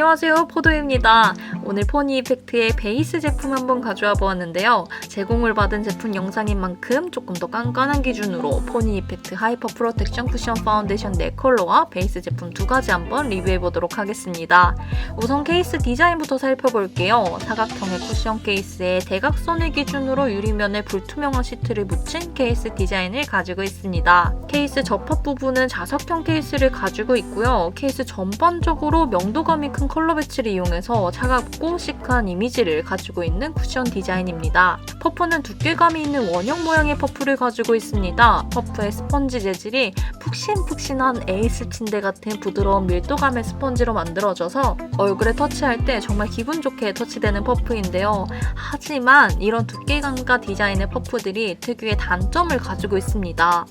안녕하세요, 포도입니다. 오늘 포니 이펙트의 베이스 제품 한번 가져와 보았는데요. 제공을 받은 제품 영상인 만큼 조금 더 깐깐한 기준으로 포니 이펙트 하이퍼 프로텍션 쿠션 파운데이션 4컬러와 베이스 제품 2가지 한번 리뷰해 보도록 하겠습니다. 우선 케이스 디자인부터 살펴볼게요. 사각형의 쿠션 케이스에 대각선을 기준으로 유리면에 불투명한 시트를 붙인 케이스 디자인을 가지고 있습니다. 케이스 접합 부분은 자석형 케이스를 가지고 있고요. 케이스 전반적으로 명도감이 큰 컬러 배치를 이용해서 차갑고 시크한 이미지를 가지고 있는 쿠션 디자인입니다. 퍼프는 두께감이 있는 원형 모양의 퍼프를 가지고 있습니다. 퍼프의 스펀지 재질이 푹신푹신한 에이스 침대 같은 부드러운 밀도감의 스펀지로 만들어져서 얼굴에 터치할 때 정말 기분 좋게 터치되는 퍼프인데요. 하지만 이런 두께감과 디자인의 퍼프들이 특유의 단점을 가지고 있습니다.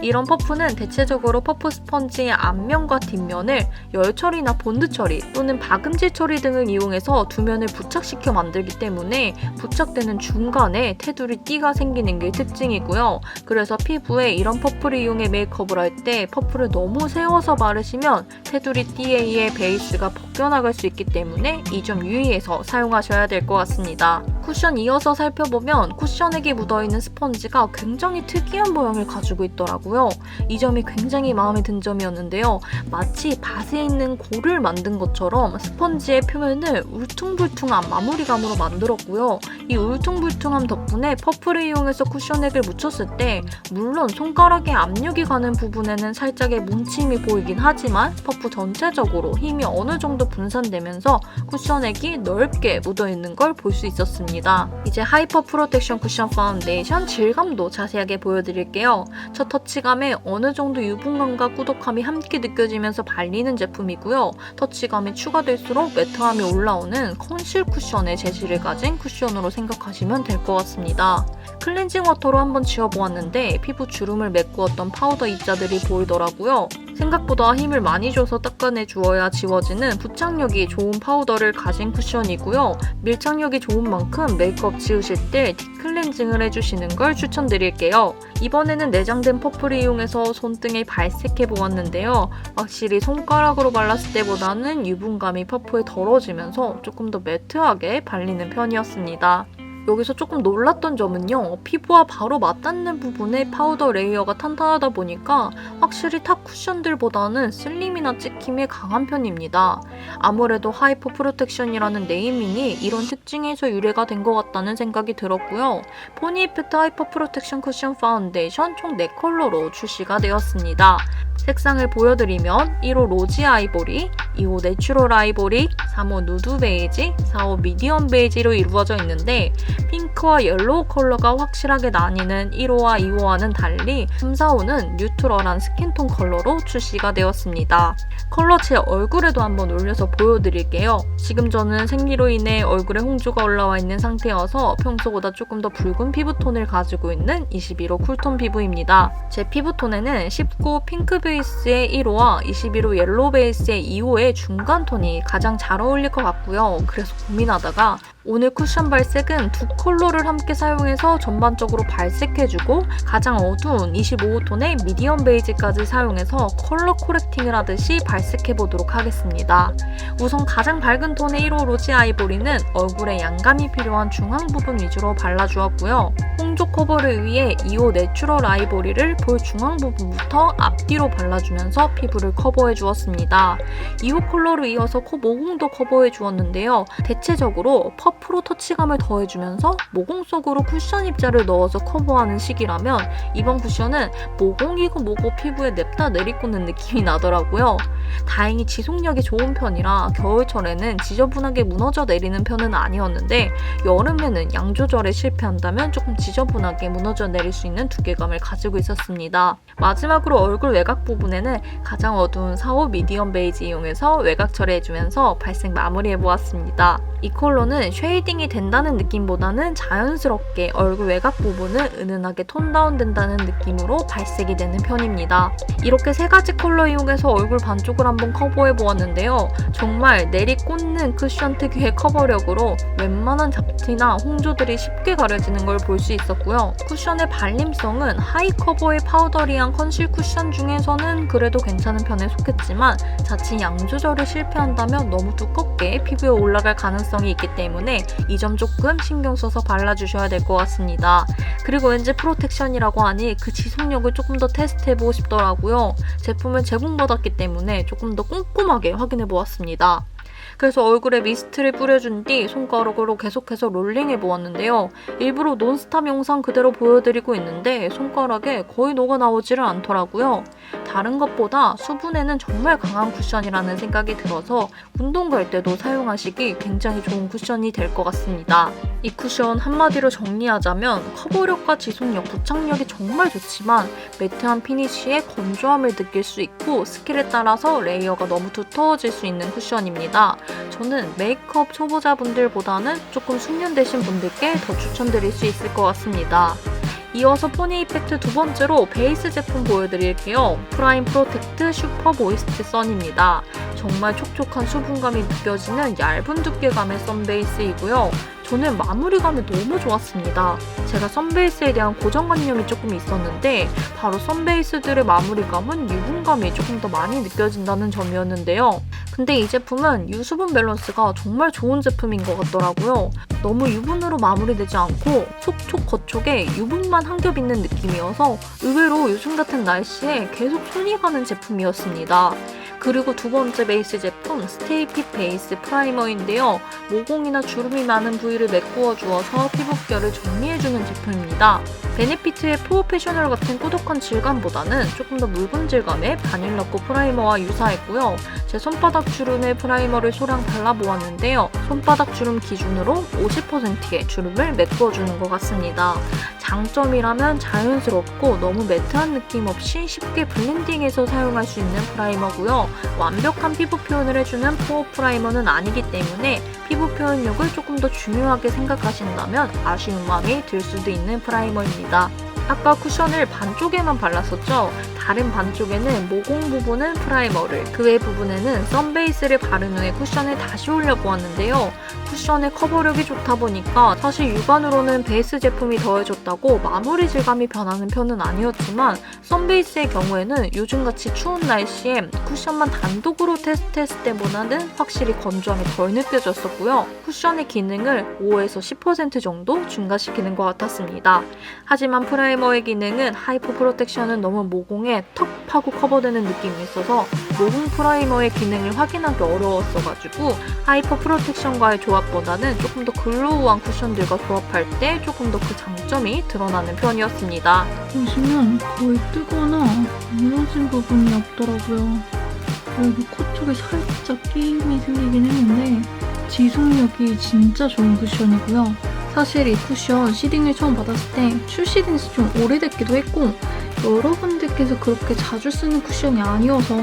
이런 퍼프는 대체적으로 퍼프 스펀지의 앞면과 뒷면을 열 처리나 본드 처리 또는 박음질 처리 등을 이용해서 두 면을 부착시켜 만들기 때문에 부착되는 중간에 테두리 띠가 생기는 게 특징이고요. 그래서 피부에 이런 퍼프를 이용해 메이크업을 할 때 퍼프를 너무 세워서 바르시면 테두리 띠에 의해 베이스가 벗겨나갈 수 있기 때문에 이 점 유의해서 사용하셔야 될 것 같습니다. 쿠션 이어서 살펴보면 쿠션액이 묻어있는 스펀지가 굉장히 특이한 모양을 가지고 있더라고요. 이 점이 굉장히 마음에 든 점이었는데요. 마치 밭에 있는 골을 만든 것처럼 스펀지의 표면을 울퉁불퉁한 마무리감으로 만들었고요. 이 울퉁불퉁함 덕분에 퍼프를 이용해서 쿠션액을 묻혔을 때 물론 손가락에 압력이 가는 부분에는 살짝의 뭉침이 보이긴 하지만 퍼프 전체적으로 힘이 어느 정도 분산되면서 쿠션액이 넓게 묻어있는 걸 볼 수 있었습니다. 이제 하이퍼 프로텍션 쿠션 파운데이션 질감도 자세하게 보여드릴게요. 첫 터치감에 어느 정도 유분감과 꾸덕함이 함께 느껴지면서 발리는 제품이고요. 터치감이 추가될수록 매트함이 올라오는 컨실 쿠션의 재질을 가진 쿠션으로 생각하시면 될 것 같습니다. 클렌징 워터로 한번 지워보았는데 피부 주름을 메꾸었던 파우더 입자들이 보이더라고요. 생각보다 힘을 많이 줘서 닦아내 주어야 지워지는 부착력이 좋은 파우더를 가진 쿠션이고요. 밀착력이 좋은 만큼 메이크업 지우실 때 딥클렌징을 해주시는 걸 추천드릴게요. 이번에는 내장된 퍼프를 이용해서 손등에 발색해 보았는데요. 확실히 손가락으로 발랐을 때보다는 유분감이 퍼프에 덜어지면서 조금 더 매트하게 발리는 편이었습니다. 여기서 조금 놀랐던 점은요. 피부와 바로 맞닿는 부분에 파우더 레이어가 탄탄하다 보니까 확실히 탑 쿠션들보다는 슬림이나 찍힘에 강한 편입니다. 아무래도 하이퍼 프로텍션이라는 네이밍이 이런 특징에서 유래가 된 것 같다는 생각이 들었고요. 포니 이펙트 하이퍼 프로텍션 쿠션 파운데이션 총 4컬러로 출시가 되었습니다. 색상을 보여드리면 1호 로지 아이보리, 2호 내추럴 아이보리, 3호 누드 베이지, 4호 미디엄 베이지로 이루어져 있는데 핑크와 옐로우 컬러가 확실하게 나뉘는 1호와 2호와는 달리 3, 4호는 뉴트럴한 스킨톤 컬러로 출시가 되었습니다. 컬러 제 얼굴에도 한번 올려서 보여드릴게요. 지금 저는 생리로 인해 얼굴에 홍조가 올라와 있는 상태여서 평소보다 조금 더 붉은 피부톤을 가지고 있는 21호 쿨톤 피부입니다. 제 피부톤에는 19 핑크 베이스의 1호와 21호 옐로우 베이스의 2호의 중간 톤이 가장 잘 어울릴 것 같고요. 그래서 고민하다가 오늘 쿠션 발색은 두 컬러를 함께 사용해서 전반적으로 발색해주고 가장 어두운 25호 톤의 미디엄 베이지까지 사용해서 컬러 코렉팅을 하듯이 발색해보도록 하겠습니다. 우선 가장 밝은 톤의 1호 로지 아이보리는 얼굴에 양감이 필요한 중앙 부분 위주로 발라주었고요. 홍조 커버를 위해 2호 내추럴 아이보리를 볼 중앙 부분부터 앞뒤로 발라주면서 피부를 커버해주었습니다. 2호 컬러로 이어서 코 모공도 커버해주었는데요. 대체적으로 퍼프로 터치감을 더해주면서 모공 속으로 쿠션 입자를 넣어서 커버하는 식이라면 이번 쿠션은 모공이고 뭐고 피부에 냅다 내리꽂는 느낌이 나더라고요. 다행히 지속력이 좋은 편이라 겨울철에는 지저분하게 무너져 내리는 편은 아니었는데 여름에는 양 조절에 실패한다면 조금 지저분하게 무너져 내릴 수 있는 두께감을 가지고 있었습니다. 마지막으로 얼굴 외곽 부분에는 가장 어두운 4호 미디엄 베이지 이용해서 외곽 처리해주면서 발색 마무리해보았습니다. 이 컬러는 쉐이딩이 된다는 느낌보다는 자연스럽게 얼굴 외곽 부분은 은은하게 톤 다운 된다는 느낌으로 발색이 되는 편입니다. 이렇게 3가지 컬러 이용해서 얼굴 반쪽 안쪽을 한번 커버해 보았는데요. 정말 내리꽂는 쿠션 특유의 커버력으로 웬만한 잡티나 홍조들이 쉽게 가려지는 걸 볼 수 있었고요. 쿠션의 발림성은 하이 커버의 파우더리한 컨실 쿠션 중에서는 그래도 괜찮은 편에 속했지만 자칫 양 조절을 실패한다면 너무 두껍게 피부에 올라갈 가능성이 있기 때문에 이 점 조금 신경 써서 발라주셔야 될 것 같습니다. 그리고 왠지 프로텍션이라고 하니 그 지속력을 조금 더 테스트해보고 싶더라고요. 제품을 제공받았기 때문에 조금 더 꼼꼼하게 확인해보았습니다. 그래서 얼굴에 미스트를 뿌려준 뒤 손가락으로 계속해서 롤링해보았는데요. 일부러 논스탑 영상 그대로 보여드리고 있는데 손가락에 거의 녹아 나오지를 않더라고요. 다른 것보다 수분에는 정말 강한 쿠션이라는 생각이 들어서 운동 갈 때도 사용하시기 굉장히 좋은 쿠션이 될 것 같습니다. 이 쿠션 한마디로 정리하자면 커버력과 지속력, 부착력이 정말 좋지만 매트한 피니쉬에 건조함을 느낄 수 있고 스킬에 따라서 레이어가 너무 두터워질 수 있는 쿠션입니다. 저는 메이크업 초보자분들보다는 조금 숙련되신 분들께 더 추천드릴 수 있을 것 같습니다. 이어서 포니 이펙트 두 번째로 베이스 제품 보여드릴게요. 프라임 프로텍트 슈퍼 모이스트 선입니다. 정말 촉촉한 수분감이 느껴지는 얇은 두께감의 선 베이스이고요. 저는 마무리감이 너무 좋았습니다. 제가 선베이스에 대한 고정관념이 조금 있었는데 바로 선베이스들의 마무리감은 유분감이 조금 더 많이 느껴진다는 점이었는데요. 근데 이 제품은 유수분 밸런스가 정말 좋은 제품인 것 같더라고요. 너무 유분으로 마무리되지 않고 촉촉 겉촉에 유분만 한 겹 있는 느낌이어서 의외로 요즘 같은 날씨에 계속 손이 가는 제품이었습니다. 그리고 두 번째 베이스 제품 스테이핏 베이스 프라이머인데요. 모공이나 주름이 많은 부위를 메꾸어 주어서 피부결을 정리해주는 제품입니다. 베네피트의 프로페셔널 같은 꾸덕한 질감보다는 조금 더 묽은 질감의 바닐라코 프라이머와 유사했고요. 제 손바닥 주름에 프라이머를 소량 발라보았는데요. 손바닥 주름 기준으로 50%의 주름을 메꾸어주는 것 같습니다. 장점이라면 자연스럽고 너무 매트한 느낌 없이 쉽게 블렌딩해서 사용할 수 있는 프라이머고요. 완벽한 피부 표현을 해주는 포어 프라이머는 아니기 때문에 피부 표현력을 조금 더 중요하게 생각하신다면 아쉬운 마음이 들 수도 있는 프라이머입니다. 아까 쿠션을 반쪽에만 발랐었죠? 다른 반쪽에는 모공 부분은 프라이머를, 그 외 부분에는 선베이스를 바른 후에 쿠션을 다시 올려보았는데요. 쿠션의 커버력이 좋다 보니까 사실 육안으로는 베이스 제품이 더해졌다고 마무리 질감이 변하는 편은 아니었지만 선베이스의 경우에는 요즘같이 추운 날씨에 쿠션만 단독으로 테스트했을 때보다는 확실히 건조함이 덜 느껴졌었고요. 쿠션의 기능을 5에서 10% 정도 증가시키는 것 같았습니다. 하지만 프라이머의 기능은 하이퍼 프로텍션은 너무 모공에 턱 파고 커버되는 느낌이 있어서 모공 프라이머의 기능을 확인하기 어려웠어가지고 하이퍼 프로텍션과의 조합보다는 조금 더 글로우한 쿠션들과 조합할 때 조금 더 그 장점이 드러나는 편이었습니다. 보시면 거의 뜨거나 무너진 부분이 없더라고요. 여기 코 쪽에 살짝 끼임이 생기긴 했는데 지속력이 진짜 좋은 쿠션이고요. 사실 이 쿠션 시딩을 처음 받았을 때 출시된 지 좀 오래됐기도 했고 여러분들께서 그렇게 자주 쓰는 쿠션이 아니어서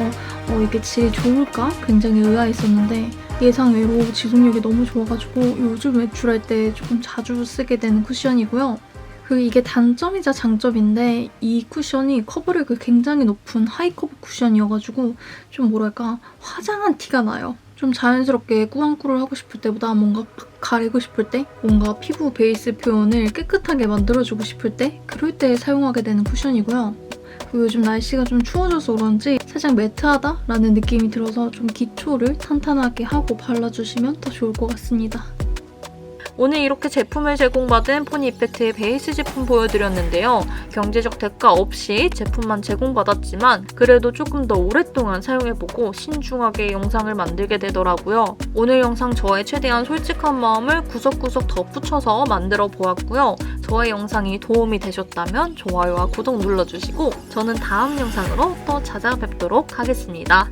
이게 질이 좋을까 굉장히 의아했었는데 예상외로 지속력이 너무 좋아가지고 요즘 외출할 때 조금 자주 쓰게 되는 쿠션이고요. 그리고 이게 단점이자 장점인데 이 쿠션이 커버력이 굉장히 높은 하이커버 쿠션이어가지고 좀 뭐랄까 화장한 티가 나요. 좀 자연스럽게 꾸안꾸를 하고 싶을 때보다 뭔가 팍 가리고 싶을 때 뭔가 피부 베이스 표현을 깨끗하게 만들어주고 싶을 때 그럴 때 사용하게 되는 쿠션이고요. 그리고 요즘 날씨가 좀 추워져서 그런지 살짝 매트하다라는 느낌이 들어서 좀 기초를 탄탄하게 하고 발라주시면 더 좋을 것 같습니다. 오늘 이렇게 제품을 제공받은 포니 이펙트의 베이스 제품 보여드렸는데요. 경제적 대가 없이 제품만 제공받았지만 그래도 조금 더 오랫동안 사용해보고 신중하게 영상을 만들게 되더라고요. 오늘 영상 저의 최대한 솔직한 마음을 구석구석 덧붙여서 만들어 보았고요. 저의 영상이 도움이 되셨다면 좋아요와 구독 눌러주시고 저는 다음 영상으로 또 찾아뵙도록 하겠습니다.